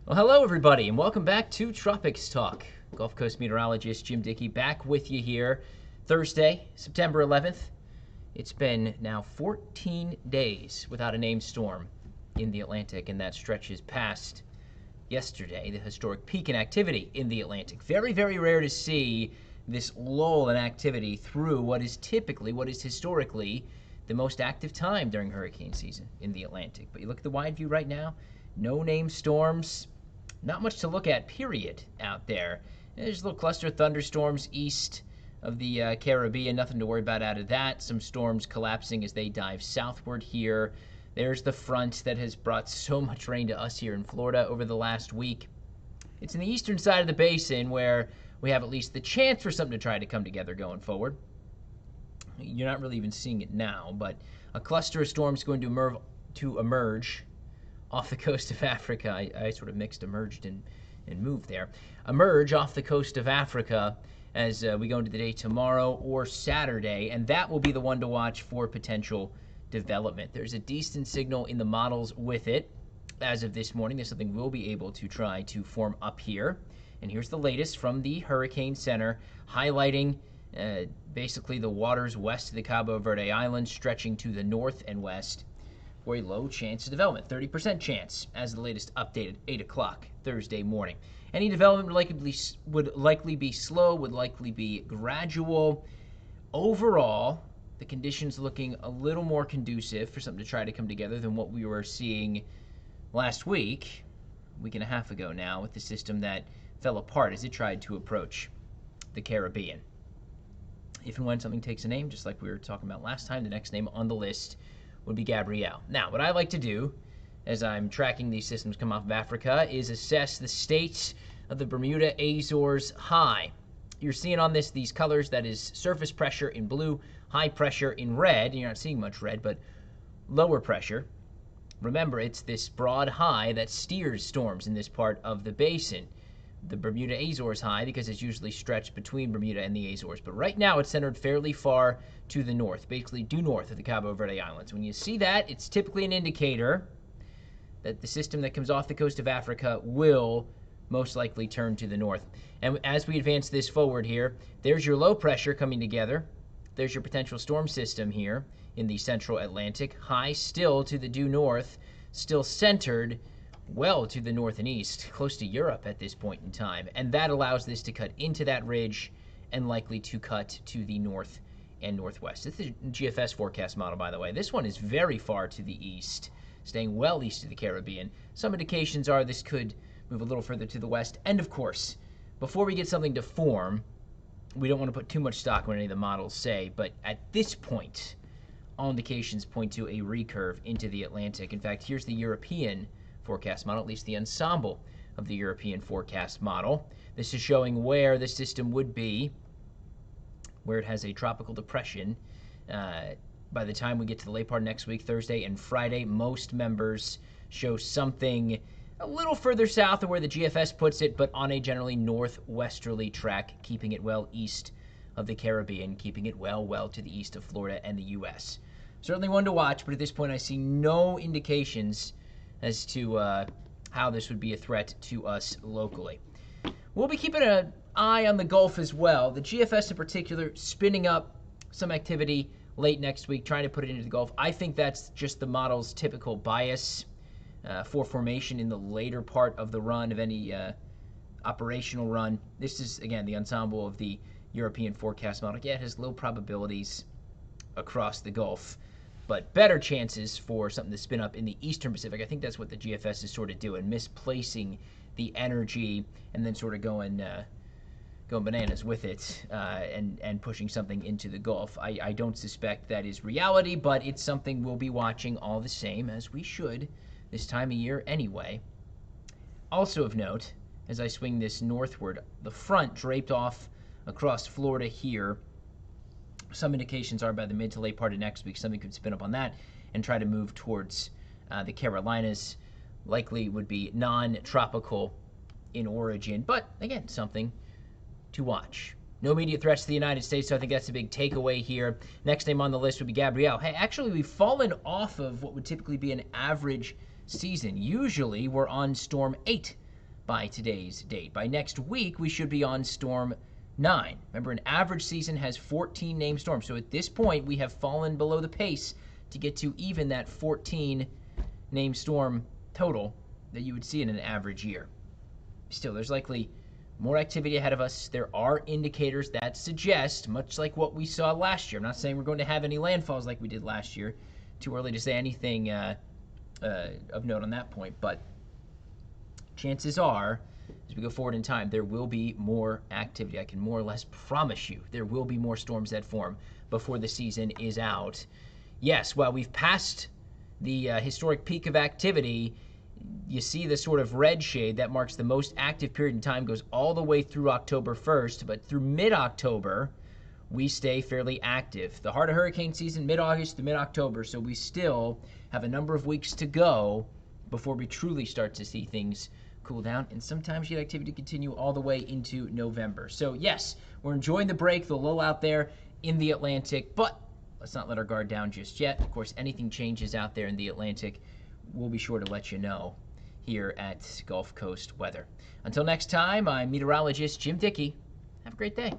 Well, hello everybody, and welcome back to Tropics Talk. Gulf Coast meteorologist Jim Dickey back with you here Thursday, September 11th. It's been now 14 days without a named storm in the Atlantic, and that stretches past yesterday, the historic peak in activity in the Atlantic. Very, very rare to see this lull in activity through what is historically, the most active time during hurricane season in the Atlantic. But you look at the wide view right now, no named storms. Not much to look at, period, out there. There's a little cluster of thunderstorms east of the Caribbean. Nothing to worry about out of that. Some storms collapsing as they dive southward here. There's the front that has brought so much rain to us here in Florida over the last week. It's in the eastern side of the basin where we have at least the chance for something to try to come together going forward. You're not really even seeing it now, but a cluster of storms going to emerge off the coast of Africa. I sort of mixed emerged and moved there. Emerge off the coast of Africa as we go into the day tomorrow or Saturday, and that will be the one to watch for potential development. There's a decent signal in the models with it. As of this morning, there's something we'll be able to try to form up here. And here's the latest from the Hurricane Center, highlighting basically the waters west of the Cabo Verde Islands, stretching to the north and west for a low chance of development, 30% chance, as the latest update at 8 o'clock Thursday morning. Any development would likely be slow, would likely be gradual. Overall, the conditions looking a little more conducive for something to try to come together than what we were seeing last week, a week and a half ago now, with the system that fell apart as it tried to approach the Caribbean. If and when something takes a name, just like we were talking about last time, the next name on the list would be Gabrielle. Now, what I like to do as I'm tracking these systems come off of Africa is assess the state of the Bermuda Azores high. You're seeing on this these colors, that is surface pressure in blue, high pressure in red, and you're not seeing much red, but lower pressure. Remember, it's this broad high that steers storms in this part of the basin. The Bermuda Azores high, because it's usually stretched between Bermuda and the Azores. But right now it's centered fairly far to the north, basically due north of the Cabo Verde Islands. When you see that, it's typically an indicator that the system that comes off the coast of Africa will most likely turn to the north. And as we advance this forward here, there's your low pressure coming together. There's your potential storm system here in the central Atlantic. High still to the due north, still centered well to the north and east, close to Europe at this point in time. And that allows this to cut into that ridge and likely to cut to the north and northwest. This is the GFS forecast model, by the way. This one is very far to the east, staying well east of the Caribbean. Some indications are this could move a little further to the west. And of course, before we get something to form, we don't want to put too much stock in what any of the models say, but at this point, all indications point to a recurve into the Atlantic. In fact, here's the European forecast model, at least the ensemble of the European forecast model. This is showing where the system would be, where it has a tropical depression. By the time we get to the late part of next week, Thursday and Friday, most members show something a little further south of where the GFS puts it, but on a generally northwesterly track, keeping it well east of the Caribbean, keeping it well to the east of Florida and the U.S. Certainly one to watch, but at this point I see no indications as to how this would be a threat to us locally. We'll be keeping an eye on the Gulf as well. The GFS in particular spinning up some activity late next week, trying to put it into the Gulf. I think that's just the model's typical bias for formation in the later part of the run of any operational run. This is, again, the ensemble of the European forecast model. Yeah, it has low probabilities across the Gulf, but better chances for something to spin up in the Eastern Pacific. I think that's what the GFS is sort of doing, misplacing the energy and then sort of going bananas with it and pushing something into the Gulf. I don't suspect that is reality, but it's something we'll be watching all the same, as we should this time of year anyway. Also of note, as I swing this northward, the front draped off across Florida here. Some indications are by the mid to late part of next week, something could spin up on that and try to move towards the Carolinas. Likely would be non-tropical in origin, but again, something to watch. No immediate threats to the United States, so I think that's a big takeaway here. Next name on the list would be Gabrielle. Hey, actually, we've fallen off of what would typically be an average season. Usually, we're on Storm 8 by today's date. By next week, we should be on storm 9. Remember, an average season has 14 named storms. So at this point, we have fallen below the pace to get to even that 14 named storm total that you would see in an average year. Still, there's likely more activity ahead of us. There are indicators that suggest, much like what we saw last year. I'm not saying we're going to have any landfalls like we did last year. Too early to say anything of note on that point, but chances are, as we go forward in time, there will be more activity. I can more or less promise you there will be more storms that form before the season is out. Yes, while we've passed the historic peak of activity, you see the sort of red shade that marks the most active period in time goes all the way through October 1st, but through mid-October, we stay fairly active. The heart of hurricane season, mid-August to mid-October, so we still have a number of weeks to go before we truly start to see things cool down, and sometimes you get activity continue all the way into November. So yes, we're enjoying the break, the lull out there in the Atlantic, but let's not let our guard down just yet. Of course, anything changes out there in the Atlantic, we'll be sure to let you know here at Gulf Coast Weather. Until next time, I'm meteorologist Jim Dickey. Have a great day.